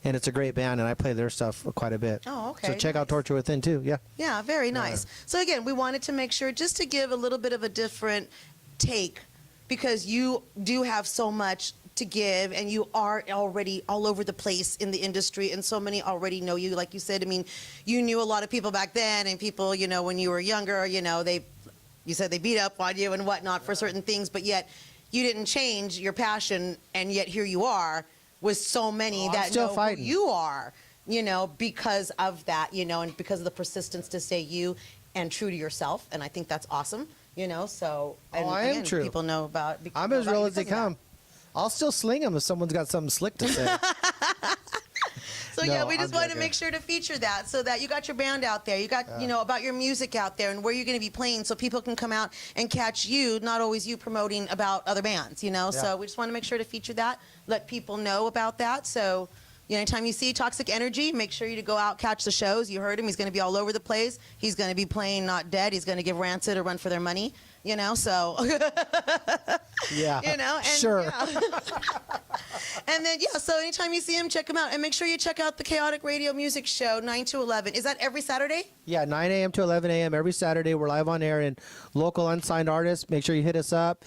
[SPEAKER 1] and it's a great band, and I play their stuff quite a bit.
[SPEAKER 2] Oh, okay.
[SPEAKER 1] So check out Torture Within too. Yeah.
[SPEAKER 2] Yeah, very nice. So again, we wanted to make sure just to give a little bit of a different take, because you do have so much to give, and you are already all over the place in the industry, and so many already know you. Like you said, I mean, you knew a lot of people back then, and people, you know, when you were younger, you know, you said they beat up on you and whatnot for certain things, but yet you didn't change your passion, and yet here you are with so many
[SPEAKER 1] I'm
[SPEAKER 2] that
[SPEAKER 1] still
[SPEAKER 2] know
[SPEAKER 1] fighting.
[SPEAKER 2] who you are, you know, because of that, you know, and because of the persistence to stay you and true to yourself, and I think that's awesome, you know. So and
[SPEAKER 1] I am
[SPEAKER 2] again,
[SPEAKER 1] true.
[SPEAKER 2] people know about.
[SPEAKER 1] I'm
[SPEAKER 2] know
[SPEAKER 1] as
[SPEAKER 2] about
[SPEAKER 1] real
[SPEAKER 2] you
[SPEAKER 1] as they
[SPEAKER 2] because of that.
[SPEAKER 1] come. I'll still sling them if someone's got something slick to say.
[SPEAKER 2] So
[SPEAKER 1] No,
[SPEAKER 2] yeah, we
[SPEAKER 1] I'm
[SPEAKER 2] just wanted to
[SPEAKER 1] joking.
[SPEAKER 2] make sure to feature that, so that you got your band out there, you got you know about your music out there, and where you're going to be playing, so people can come out and catch you, not always you promoting about other bands, you know.
[SPEAKER 1] Yeah.
[SPEAKER 2] So we just want to make sure to feature that, let people know about that. So you know, anytime you see Toxic Energy, make sure you to go out, catch the shows. You heard him; he's going to be all over the place. He's going to be playing Not Dead. He's going to give Rancid a run for their money, you know. So
[SPEAKER 1] Yeah.
[SPEAKER 2] you know, and
[SPEAKER 1] Sure.
[SPEAKER 2] yeah. And then yeah, so anytime you see him, check him out, and make sure you check out the Kaotic Radio Music Show, 9 to 11. Is that every Saturday?
[SPEAKER 1] Yeah, 9 a.m. to 11 a.m. every Saturday. We're live on air, and local unsigned artists, make sure you hit us up.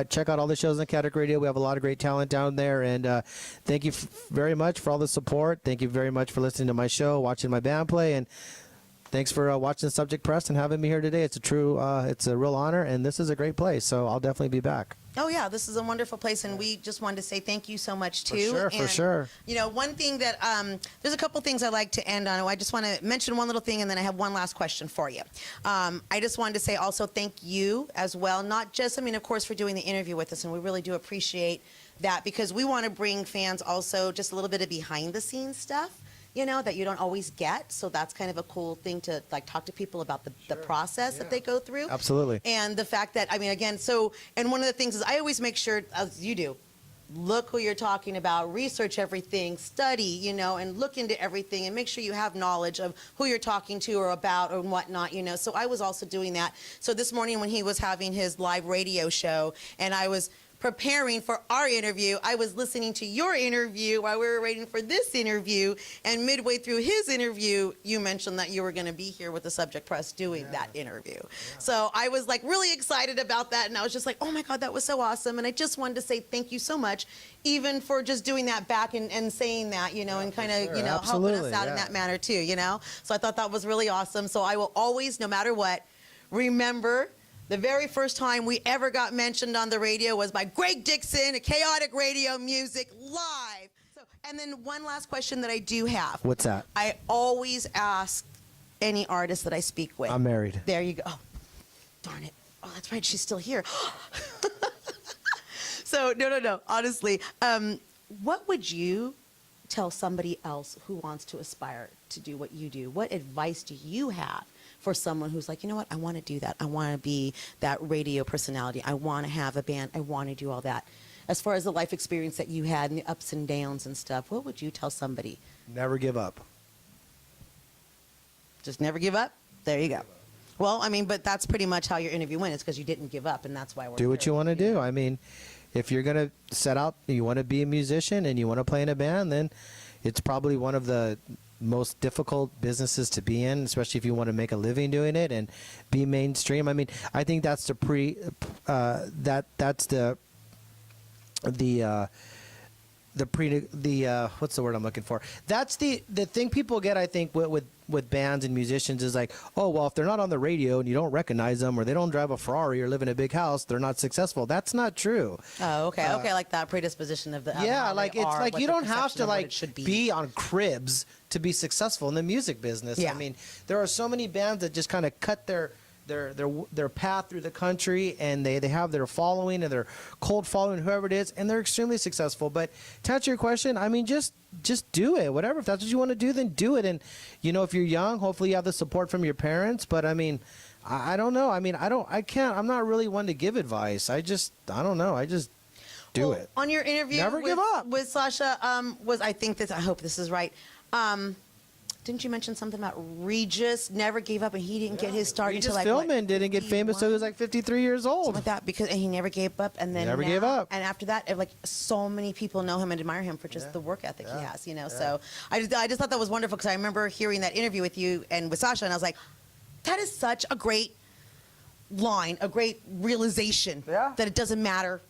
[SPEAKER 1] Check out all the shows on Kaotic Radio. We have a lot of great talent down there, and thank you very much for all the support. Thank you very much for listening to my show, watching my band play, and thanks for watching Subject Press and having me here today. It's a real honor, and this is a great place, so I'll definitely be back.
[SPEAKER 2] Oh yeah, this is a wonderful place, and we just wanted to say thank you so much too.
[SPEAKER 1] For sure.
[SPEAKER 2] You know, one thing that there's a couple things I like to end on. I just want to mention one little thing, and then I have one last question for you. I just wanted to say also thank you as well, not just, I mean, of course, for doing the interview with us, and we really do appreciate that, because we want to bring fans also just a little bit of behind the scenes stuff, you know, that you don't always get. So that's kind of a cool thing to like talk to people about the process that they go through.
[SPEAKER 1] Absolutely.
[SPEAKER 2] And the fact that, I mean, again, so, and one of the things is I always make sure, as you do, look who you're talking about, research everything, study, you know, and look into everything, and make sure you have knowledge of who you're talking to or about or whatnot, you know. So I was also doing that. So this morning when he was having his live radio show and I was preparing for our interview, I was listening to your interview while we were waiting for this interview, and midway through his interview, you mentioned that you were going to be here with the Subject Press doing that interview. So I was like really excited about that, and I was just like, oh my God, that was so awesome. And I just wanted to say thank you so much, even for just doing that back and saying that, you know, and kind of,
[SPEAKER 1] sure.
[SPEAKER 2] you know,
[SPEAKER 1] Absolutely,
[SPEAKER 2] helping us out in
[SPEAKER 1] yeah.
[SPEAKER 2] that manner too, you know. So I thought that was really awesome. So I will always, no matter what, remember the very first time we ever got mentioned on the radio was by Greg Dickson at Kaotic Radio Music Live. So, and then one last question that I do have.
[SPEAKER 1] What's that?
[SPEAKER 2] I always ask any artist that I speak with.
[SPEAKER 1] I'm married.
[SPEAKER 2] There you go. Oh, darn it. Oh, that's right. She's still here. So, no. Honestly, what would you tell somebody else who wants to aspire to do what you do? What advice do you have for someone who's like, you know what, I want to do that. I want to be that radio personality. I want to have a band. I want to do all that. As far as the life experience that you had and the ups and downs and stuff, what would you tell somebody?
[SPEAKER 1] Never give up.
[SPEAKER 2] Just never give up? There you go. Well, I mean, but that's pretty much how your interview went. It's because you didn't give up, and that's why we're
[SPEAKER 1] Do what
[SPEAKER 2] here.
[SPEAKER 1] you want to do. I mean, if you're going to set out, you want to be a musician and you want to play in a band, then it's probably one of the most difficult businesses to be in, especially if you want to make a living doing it and be mainstream. I mean, I think that's what's the word I'm looking for? That's the thing people get, I think, with bands and musicians is like, oh, well, if they're not on the radio and you don't recognize them, or they don't drive a Ferrari or live in a big house, they're not successful. That's not true.
[SPEAKER 2] Oh, okay. Okay, like that predisposition of the
[SPEAKER 1] Yeah,
[SPEAKER 2] how
[SPEAKER 1] like
[SPEAKER 2] they
[SPEAKER 1] it's
[SPEAKER 2] are,
[SPEAKER 1] like
[SPEAKER 2] what
[SPEAKER 1] you
[SPEAKER 2] the
[SPEAKER 1] don't have
[SPEAKER 2] perception
[SPEAKER 1] to
[SPEAKER 2] of what
[SPEAKER 1] like
[SPEAKER 2] it should
[SPEAKER 1] be on Cribs to be successful in the music business.
[SPEAKER 2] Yeah.
[SPEAKER 1] I mean, there are so many bands that just kind of cut their path through the country, and they have their following and their cult following, whoever it is, and they're extremely successful. But to answer your question, I mean, just do it. Whatever. If that's what you want to do, then do it. And you know, if you're young, hopefully you have the support from your parents. But I mean, I don't know. I mean, I'm not really one to give advice. I don't know. I just do it.
[SPEAKER 2] On your interview
[SPEAKER 1] Never give up.
[SPEAKER 2] with Sasha, I hope this is right. didn't you mention something about Regis never gave up and he didn't get his start
[SPEAKER 1] Regis
[SPEAKER 2] until like
[SPEAKER 1] Philbin didn't get famous until he was like 53 years old.
[SPEAKER 2] something like that, because and he never gave up, and then
[SPEAKER 1] Never
[SPEAKER 2] now-
[SPEAKER 1] gave up.
[SPEAKER 2] and after that, like so many people know him and admire him for just the work ethic he has, you know. So I just thought that was wonderful, because I remember hearing that interview with you and with Sasha, and I was like, that is such a great line, a great realization that it doesn't matter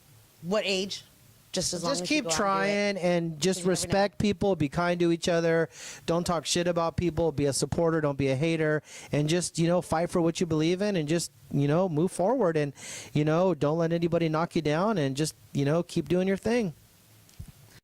[SPEAKER 2] what age, just as long as
[SPEAKER 1] Just
[SPEAKER 2] you
[SPEAKER 1] keep
[SPEAKER 2] go out and do it.
[SPEAKER 1] trying and just
[SPEAKER 2] You never know.
[SPEAKER 1] respect people, be kind to each other, don't talk shit about people, be a supporter, don't be a hater, and just, you know, fight for what you believe in, and just, you know, move forward, and, you know, don't let anybody knock you down, and just, you know, keep doing your thing.